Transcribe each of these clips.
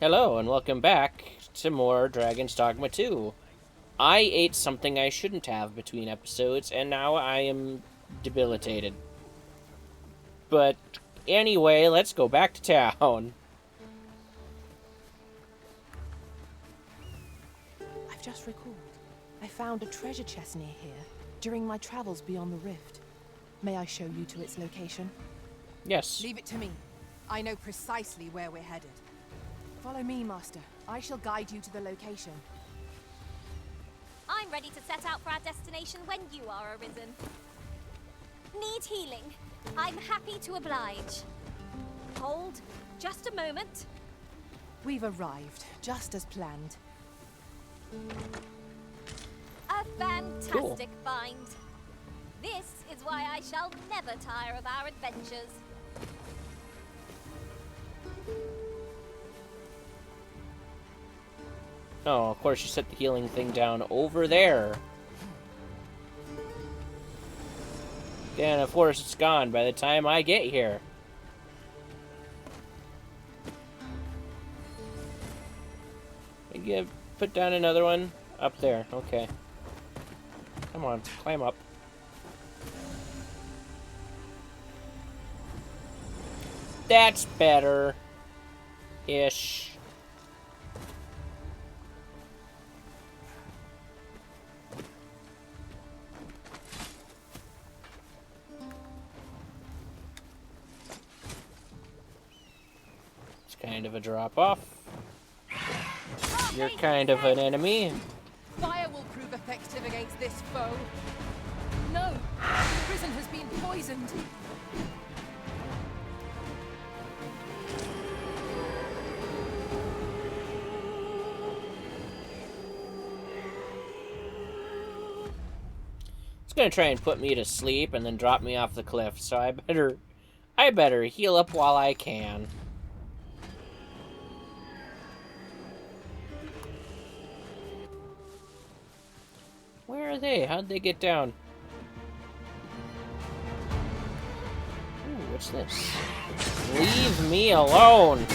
Hello, and welcome back to more Dragon's Dogma 2. I ate something I shouldn't have between episodes, and now I am debilitated. But anyway, let's go back to town. I've just recalled. I found a treasure chest near here during my travels beyond the rift. May I show you to its location? Yes. Leave it to me. I know precisely where we're headed. Follow me, Master. I shall guide you to the location. I'm ready to set out for our destination when you are arisen. Need healing? I'm happy to oblige. Hold, just a moment. We've arrived, just as planned. A fantastic find. This is why I shall never tire of our adventures. Oh, of course you set the healing thing down over there. And of course it's gone by the time I get here. Put down another one up there. Okay. Come on, climb up. That's better. Ish. It's kind of a drop off. You're kind of an enemy. Fire will prove effective against this foe. No, the prison has been poisoned. It's gonna try and put me to sleep and then drop me off the cliff, so I better heal up while I can. Where are they? How'd they get down? Ooh, what's this? Leave me alone!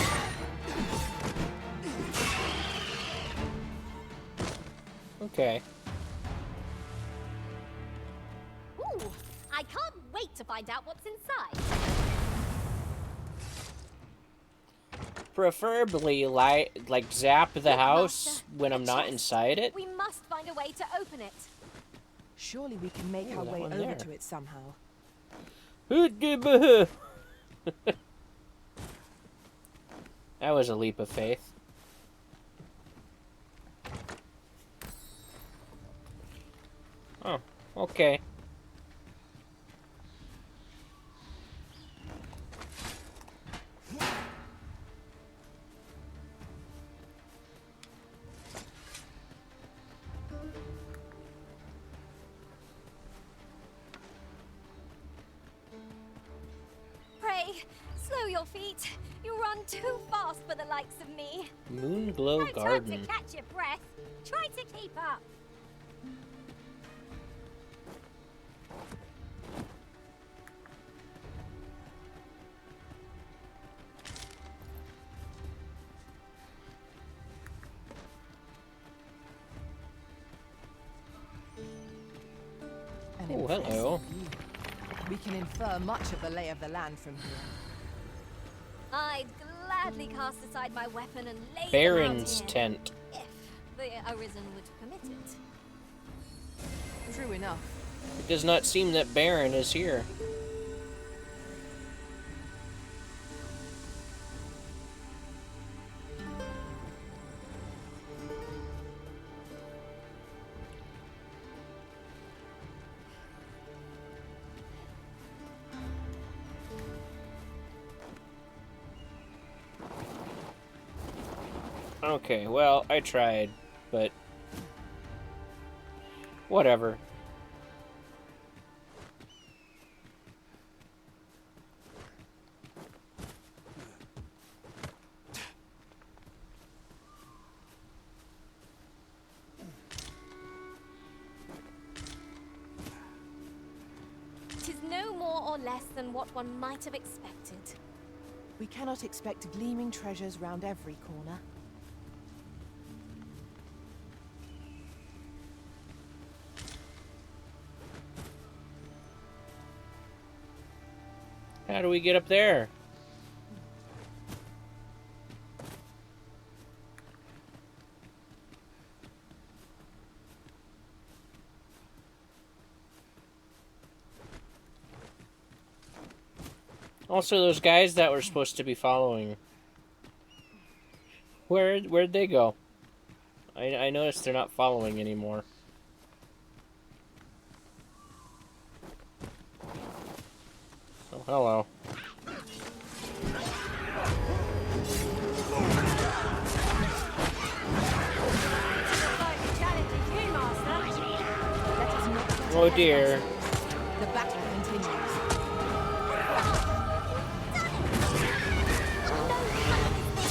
Okay. Ooh, I can't wait to find out what's inside. Preferably, like, zap the house Master, when I'm a not chest. inside it. We must find a way to open it. Surely we can make Ooh, our that way one over there. to it somehow. That was a leap of faith. Oh, okay. Pray, slow your feet. You run too fast for the likes of me. Moonglow No time Garden. to catch your breath. Try to keep up. An Oh, impressive hello. view. We can infer much of the lay of the land from here. I'd gladly cast aside my weapon and lay them Baron's out here, tent. if the Arisen would permit it. True enough. It does not seem that Baron is here. Okay, well, I tried, but whatever. no more or less than what one might have expected. We cannot expect gleaming treasures round every corner. How do we get up there? Also, those guys that were supposed to be following. Where'd they go? I noticed they're not following anymore. Oh, hello. Oh dear. The battle continues.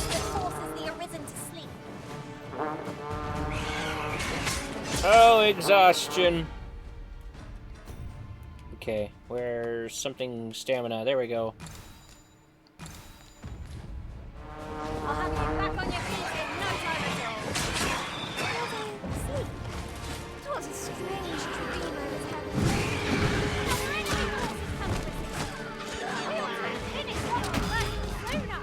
That forces the Arisen to sleep. Oh, exhaustion. Okay, where's something stamina? There we go. I'll have you back on your feet in no time at all. Sleep. What a strange dream I was having. Are there any horses coming with me? We ought to finish what we're working sooner.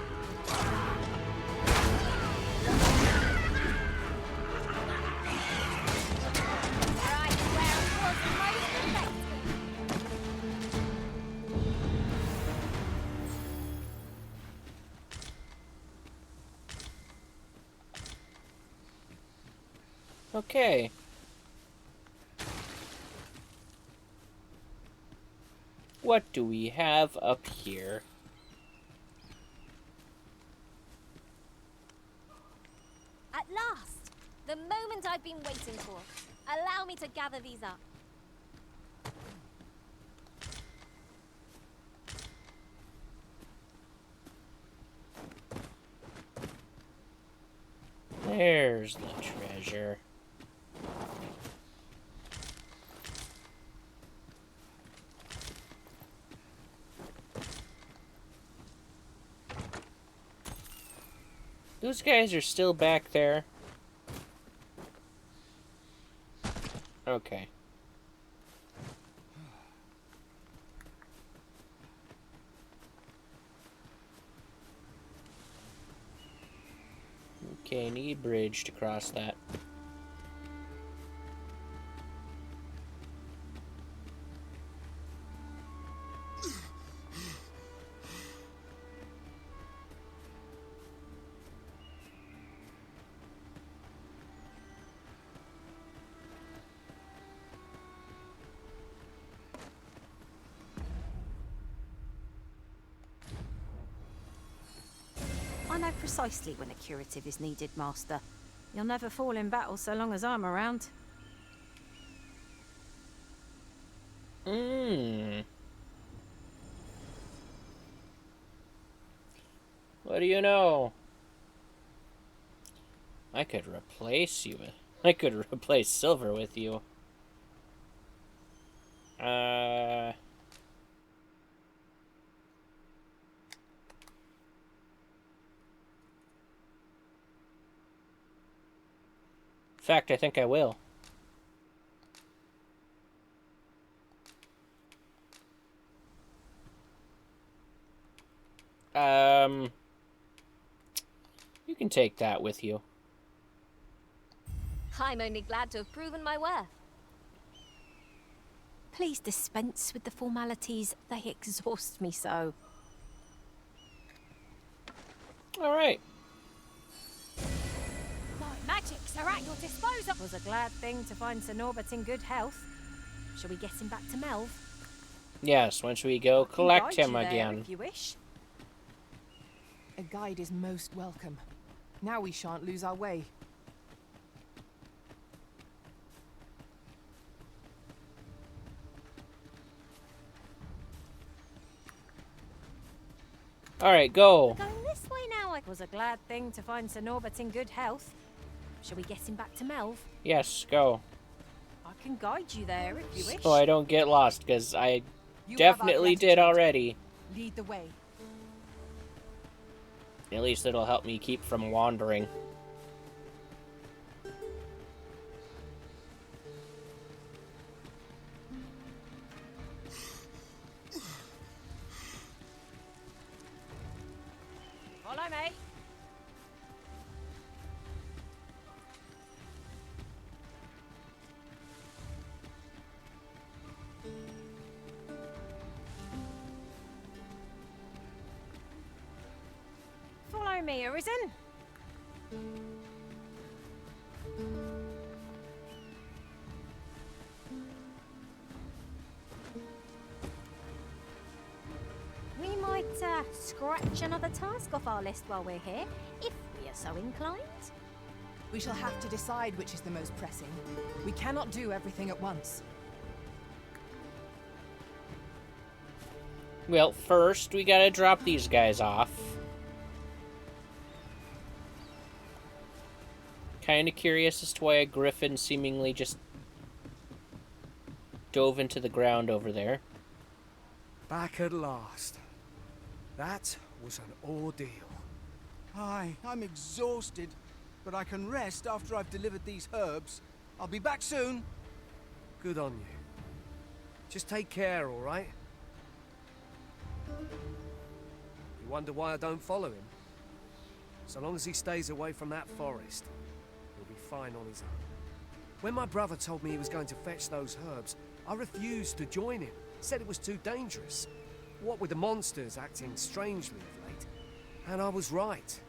Right where it was most effective. Okay. What do we have up here? At last! The moment I've been waiting for. Allow me to gather these up. There's the treasure. Those guys are still back there. Okay. Okay, need bridge to cross that. I know precisely when a curative is needed, Master. You'll never fall in battle so long as I'm around. What do you know? I could replace you. I could replace silver with you. In fact, I think I will. You can take that with you. I'm only glad to have proven my worth. Please dispense with the formalities. They exhaust me so. Alright. My magics are at your disposal. It was a glad thing to find Sir Norbert in good health. Shall we get him back to Melv? Yes, once we go I can collect guide him you there again. if you wish. A guide is most welcome. Now we shan't lose our way. Alright, go. Going this way now. It was a glad thing to find Sir Norbert in good health. Shall we get him back to Melv? Yes, go. I can guide you there if you wish. So I don't get lost, because I You have our definitely did gratitude. already. Lead the way. At least it'll help me keep from wandering. me, Arisen. We might scratch another task off our list while we're here, if we are so inclined. We shall have to decide which is the most pressing. We cannot do everything at once. Well, first we gotta drop these guys off. Kinda curious as to why a griffin seemingly just dove into the ground over there. Back at last. That was an ordeal. Aye, I'm exhausted, but I can rest after I've delivered these herbs. I'll be back soon. Good on you. Just take care, all right? You wonder why I don't follow him? So long as he stays away from that forest, he'll be fine on his own. When my brother told me he was going to fetch those herbs, I refused to join him. Said it was too dangerous. What with the monsters acting strangely of late. And I was right.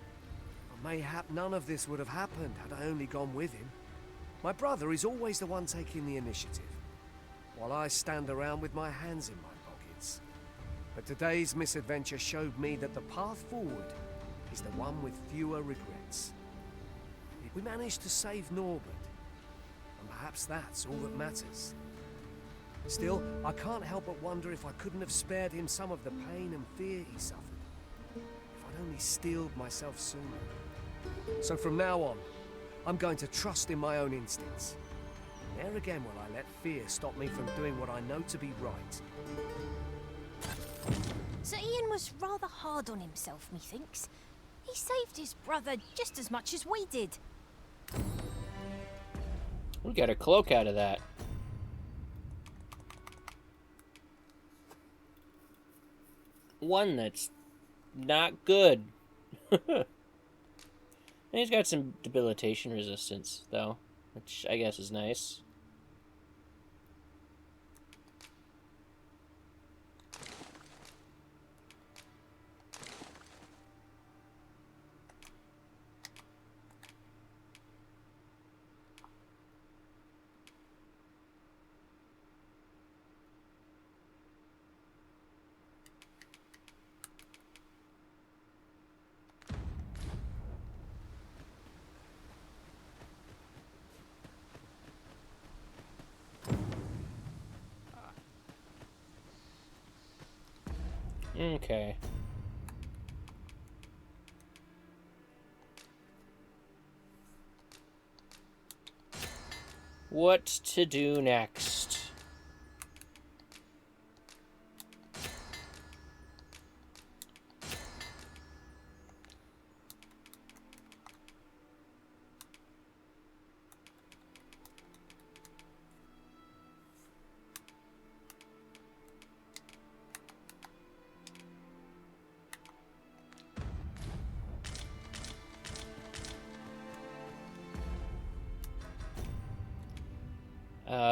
Mayhap none of this would have happened had I only gone with him. My brother is always the one taking the initiative, while I stand around with my hands in my pockets. But today's misadventure showed me that the path forward is the one with fewer regrets. We managed to save Norbert, and perhaps that's all that matters. Still, I can't help but wonder if I couldn't have spared him some of the pain and fear he suffered. If I'd only steeled myself sooner. So from now on, I'm going to trust in my own instincts. Ne'er again will I let fear stop me from doing what I know to be right. Sir Ian was rather hard on himself, methinks. He saved his brother just as much as we did. We got a cloak out of that. One that's not good. And he's got some debilitation resistance, though, which I guess is nice. Okay. What to do next?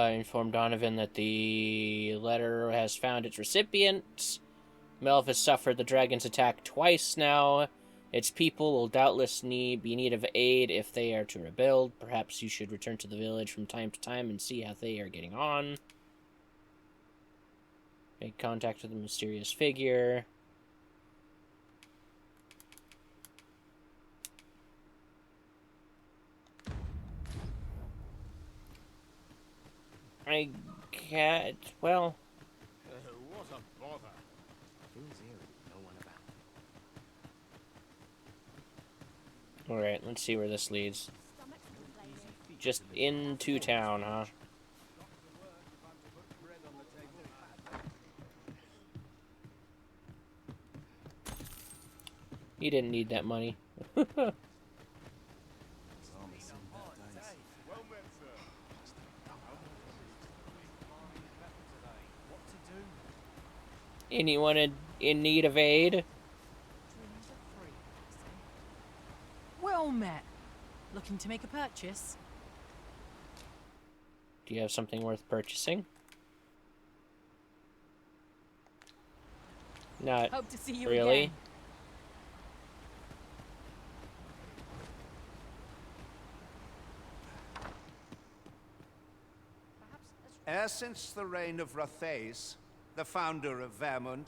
Inform Donovan that the letter has found its recipient. Melv has suffered the dragon's attack twice now. Its people will doubtless be in need of aid if they are to rebuild. Perhaps you should return to the village from time to time and see how they are getting on. Make contact with the mysterious figure. I can't. Well. What a bother. Who's here? No one about. Alright, let's see where this leads. Just into town, huh? He didn't need that money. Anyone in need of aid? Well met. Looking to make a purchase? Do you have something worth purchasing? Not Hope to see you really. again. Ever since the reign of Rothaeus, the founder of Vermund,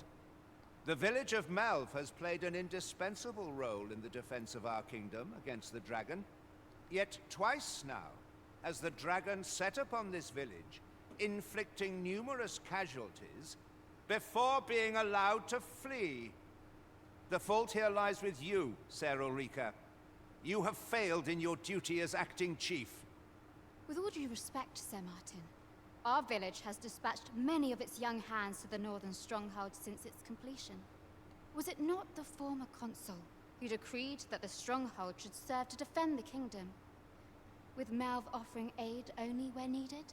the village of Malv has played an indispensable role in the defense of our kingdom against the dragon. Yet twice now has the dragon set upon this village, inflicting numerous casualties before being allowed to flee. The fault here lies with you, Ser Ulrika. You have failed in your duty as acting chief. With all due respect, Sir Martin, our village has dispatched many of its young hands to the northern stronghold since its completion. Was it not the former consul who decreed that the stronghold should serve to defend the kingdom, with Malv offering aid only where needed?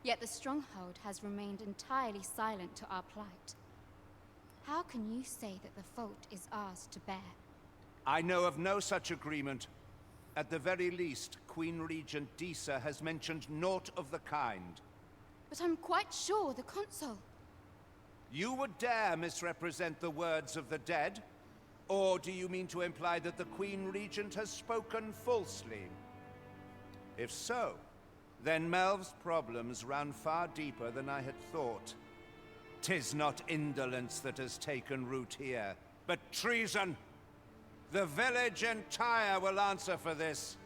Yet the stronghold has remained entirely silent to our plight. How can you say that the fault is ours to bear? I know of no such agreement. At the very least, Queen Regent Disa has mentioned naught of the kind. But I'm quite sure the consul... You would dare misrepresent the words of the dead? Or do you mean to imply that the Queen Regent has spoken falsely? If so, then Melv's problems run far deeper than I had thought. 'Tis not indolence that has taken root here, but treason. The village entire will answer for this.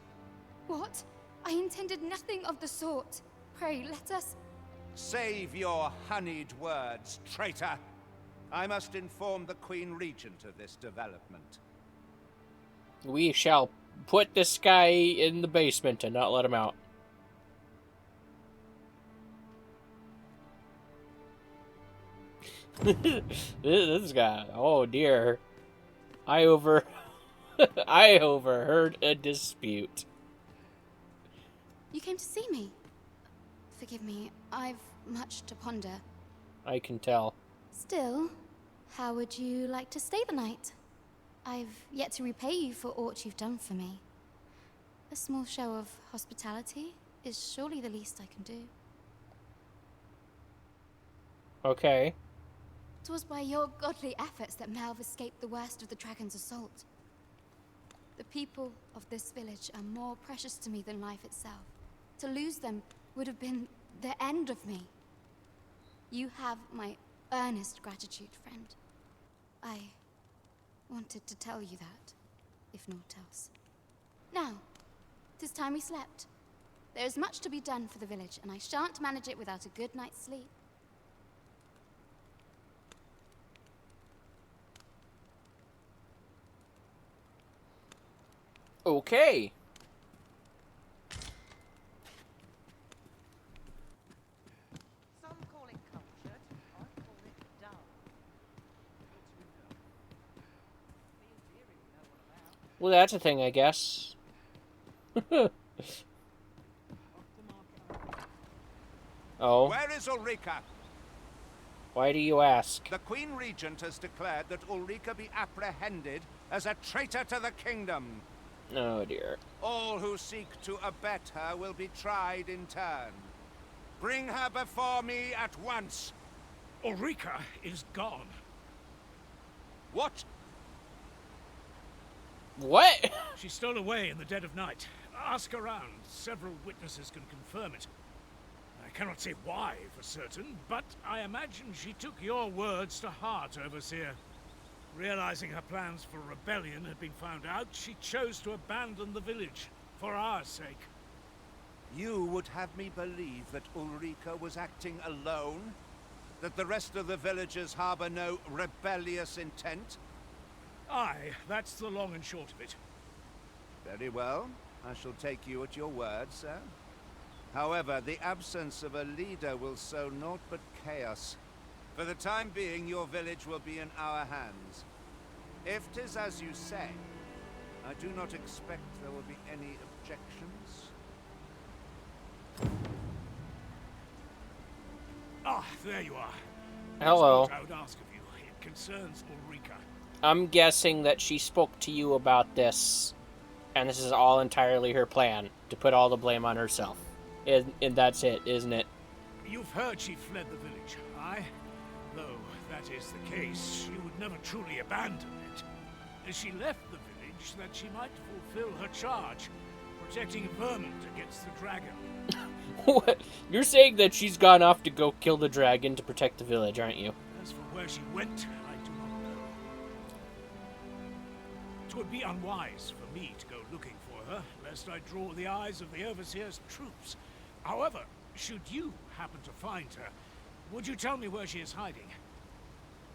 What? I intended nothing of the sort. Pray, let us... Save your honeyed words, traitor. I must inform the Queen Regent of this development. We shall put this guy in the basement and not let him out. This guy, oh dear. I overheard a dispute. You came to see me? Forgive me, I've much to ponder. I can tell. Still, how would you like to stay the night? I've yet to repay you for aught you've done for me. A small show of hospitality is surely the least I can do. Okay. 'Twas by your godly efforts that Malv escaped the worst of the dragon's assault. The people of this village are more precious to me than life itself. To lose them would have been the end of me. You have my earnest gratitude, friend. I wanted to tell you that, if naught else. Now, 'tis time we slept. There is much to be done for the village, and I shan't manage it without a good night's sleep. Okay. Some call it cultured, I call it dull. Well, that's a thing, I guess. Oh, Where is Ulrika? why do you ask? The Queen Regent has declared that Ulrika be apprehended as a traitor to the kingdom. Oh dear. All who seek to abet her will be tried in turn. Bring her before me at once. Ulrika is gone. What? What? She stole away in the dead of night. Ask around. Several witnesses can confirm it. I cannot say why for certain, but I imagine she took your words to heart, Overseer. Realizing her plans for rebellion had been found out, she chose to abandon the village, for our sake. You would have me believe that Ulrika was acting alone? That the rest of the villagers harbor no rebellious intent? Aye, that's the long and short of it. Very well. I shall take you at your word, sir. However, the absence of a leader will sow naught but chaos. For the time being, your village will be in our hands. If 'tis as you say, I do not expect there will be any objections. Ah, there you are. Hello. That's what I would ask of you. It concerns Ulrika. I'm guessing that she spoke to you about this, and this is all entirely her plan, to put all the blame on herself. And that's it, isn't it? You've heard she fled the village, aye? Though that is the case, she would never truly abandon it. She left the village that she might fulfill her charge, protecting Vermont against the dragon. What? You're saying that she's gone off to go kill the dragon to protect the village, aren't you? As for where she went, I do not know. 'Twould be unwise for me to go looking for her, lest I draw the eyes of the Overseer's troops. However, should you happen to find her, would you tell me where she is hiding?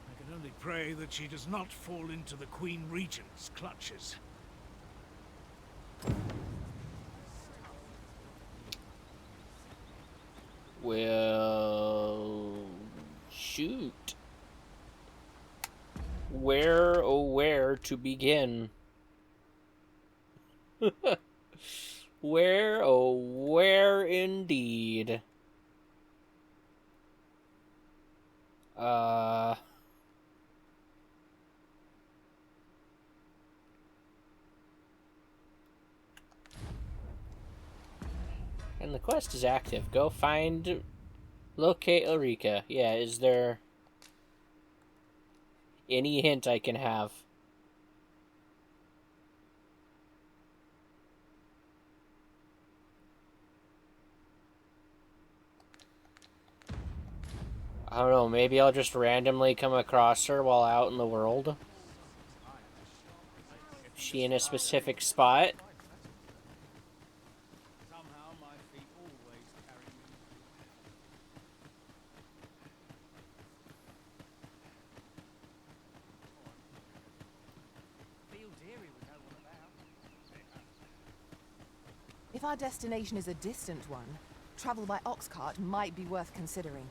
I can only pray that she does not fall into the Queen Regent's clutches. Well, shoot. Where, oh where to begin? Where, oh where indeed? And the quest is active. Go find... Locate Ulrika. Yeah, is there... any hint I can have? I don't know, maybe I'll just randomly come across her while out in the world. Is she in a specific spot? If our destination is a distant one, travel by ox cart might be worth considering.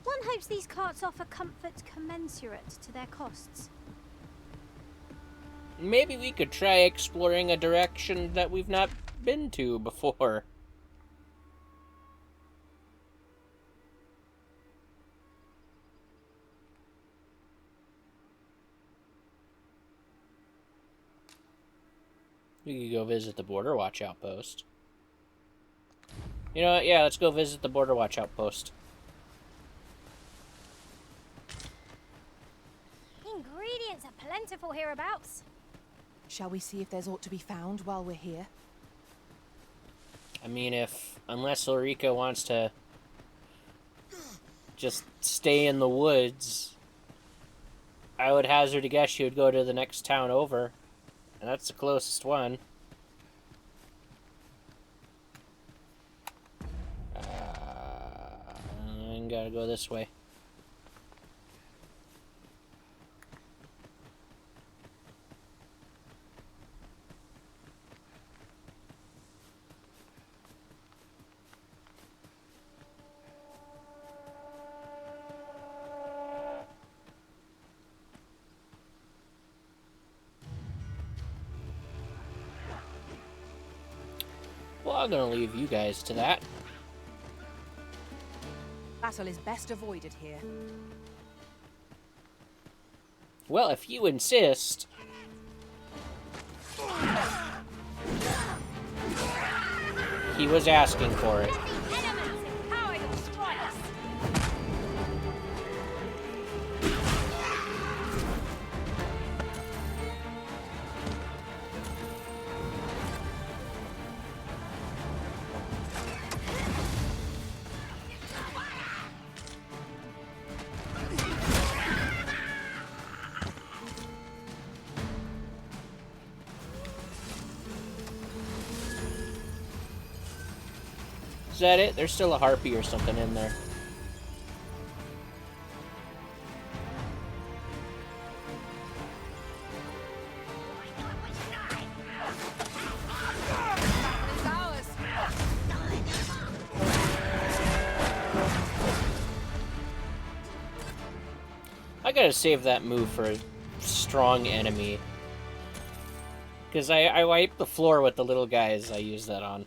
One hopes these carts offer comfort commensurate to their costs. Maybe we could try exploring a direction that we've not been to before. We could go visit the Border Watch outpost. You know what? Yeah, let's go visit the Border Watch outpost. Ingredients are plentiful hereabouts. Shall we see if there's aught to be found while we're here? I mean, unless Ulrika wants to just stay in the woods, I would hazard a guess she would go to the next town over. And that's the closest one. I gotta go this way. Well, I'm gonna leave you guys to that. Battle is best avoided here. Well, if you insist. He was asking for it. Is that it? There's still a harpy or something in there. I gotta save that move for a strong enemy. Because I wipe the floor with the little guys I use that on.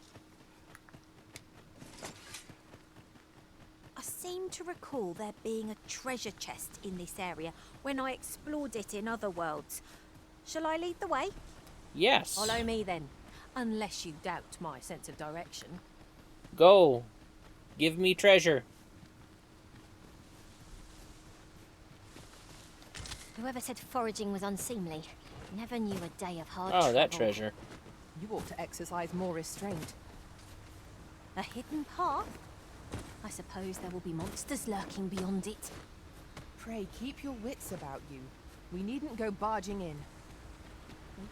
To recall there being a treasure chest in this area when I explored it in other worlds. Shall I lead the way? Yes. Follow me then, unless you doubt my sense of direction. Go. Give me treasure. Whoever said foraging was unseemly never knew a day of hard Oh, travel. that treasure. You ought to exercise more restraint. A hidden path? I suppose there will be monsters lurking beyond it. Pray, keep your wits about you. We needn't go barging in.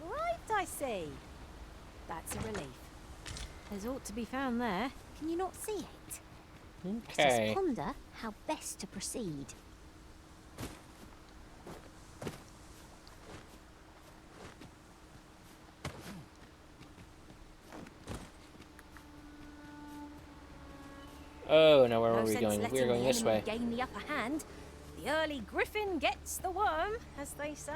Right, I see. That's a relief. There's aught to be found there. Can you not see it? Let Okay. us ponder how best to proceed. Oh, now where No were we sense going? letting We were going the this enemy way. gain the upper hand. The early griffin gets the worm, as they say.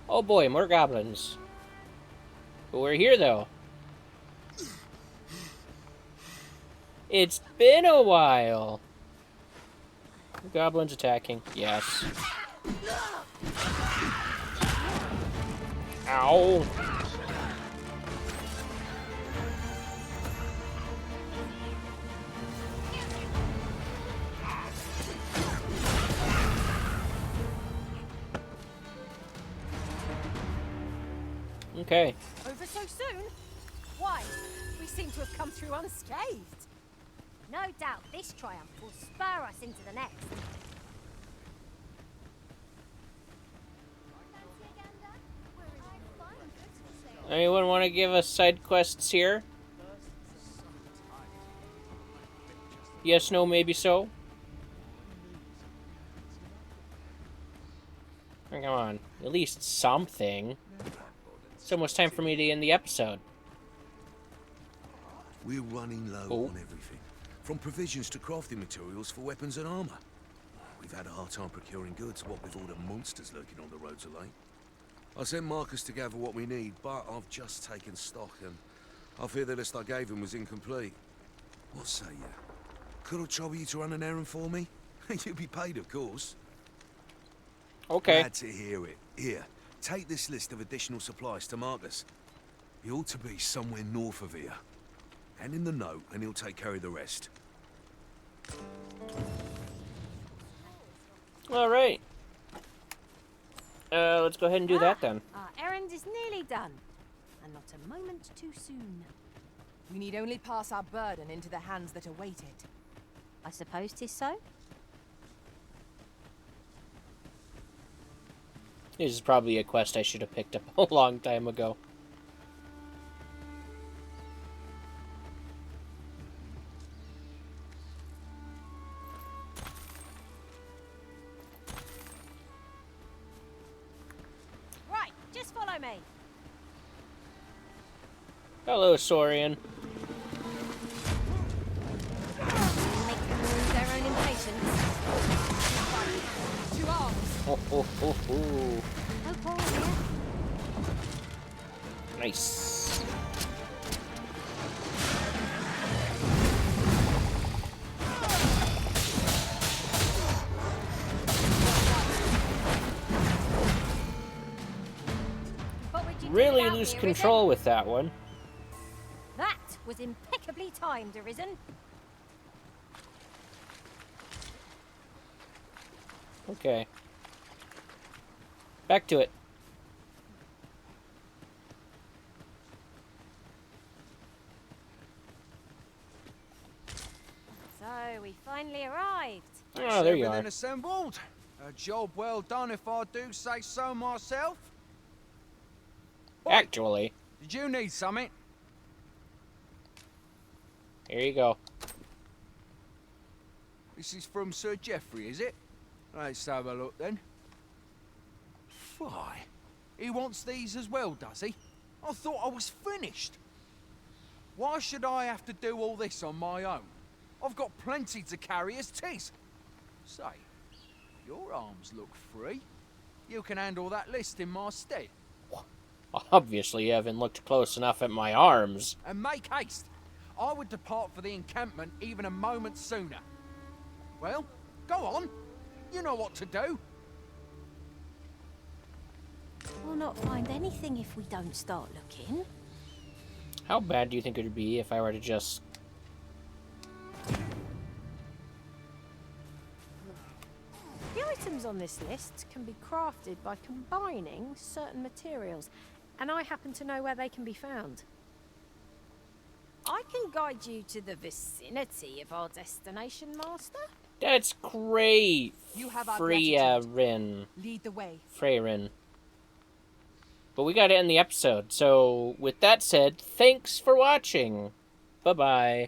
Oh boy, more goblins. But we're here, though. It's been a while. The goblins attacking. Yes. Ow. Okay. Over so soon? Why? We seem to have come through unscathed. No doubt this triumph will spur us into the next. Anyone want to give us side quests here? Yes, no, maybe so? Oh, come on. At least something. It's almost time for me to end the episode. We're running low Oh. on everything, from provisions to crafting materials for weapons and armor. We've had a hard time procuring goods, what with all the monsters lurking on the roads of late. I sent Marcus to gather what we need, but I've just taken stock, and I fear the list I gave him was incomplete. What say you? Could I trouble you to run an errand for me? You'll be paid, of course. Okay. Glad to hear it. Here, take this list of additional supplies to Marcus. He ought to be somewhere north of here. Hand in the note, and he'll take care of the rest. Alright. Let's go ahead and do that then. Our errand is nearly done, and not a moment too soon. We need only pass our burden into the hands that await it. I suppose 'tis so? This is probably a quest I should have picked up a long time ago. Right, just follow me. Hello, Saurian. Make them lose their own impatience. To arms! Oh, oh, oh, oh. No quarrel here. Nice. What would you do Really without lose me, control with that one. Arisen? That was impeccably timed, Arisen. Okay. Back to it. So, we finally arrived. Oh, there you Everything are. assembled. A job well done, if I do say so myself. Oi, Actually, did you need something? here you go. This is from Sir Geoffrey, is it? Let's have a look then. Fly. He wants these as well, does he? I thought I was finished. Why should I have to do all this on my own? I've got plenty to carry as tis. Say, your arms look free. You can handle that list in my stead. Obviously, you haven't looked close enough at my arms. And make haste. I would depart for the encampment even a moment sooner. Well, go on. You know what to do. We'll not find anything if we don't start looking. How bad do you think it would be if I were to just... The items on this list can be crafted by combining certain materials, and I happen to know where they can be found. I can guide you to the vicinity of our destination, Master. That's great. You have our Rin. Lead the way. Freyrin. But we gotta end the episode, so with that said, thanks for watching. Bye-bye.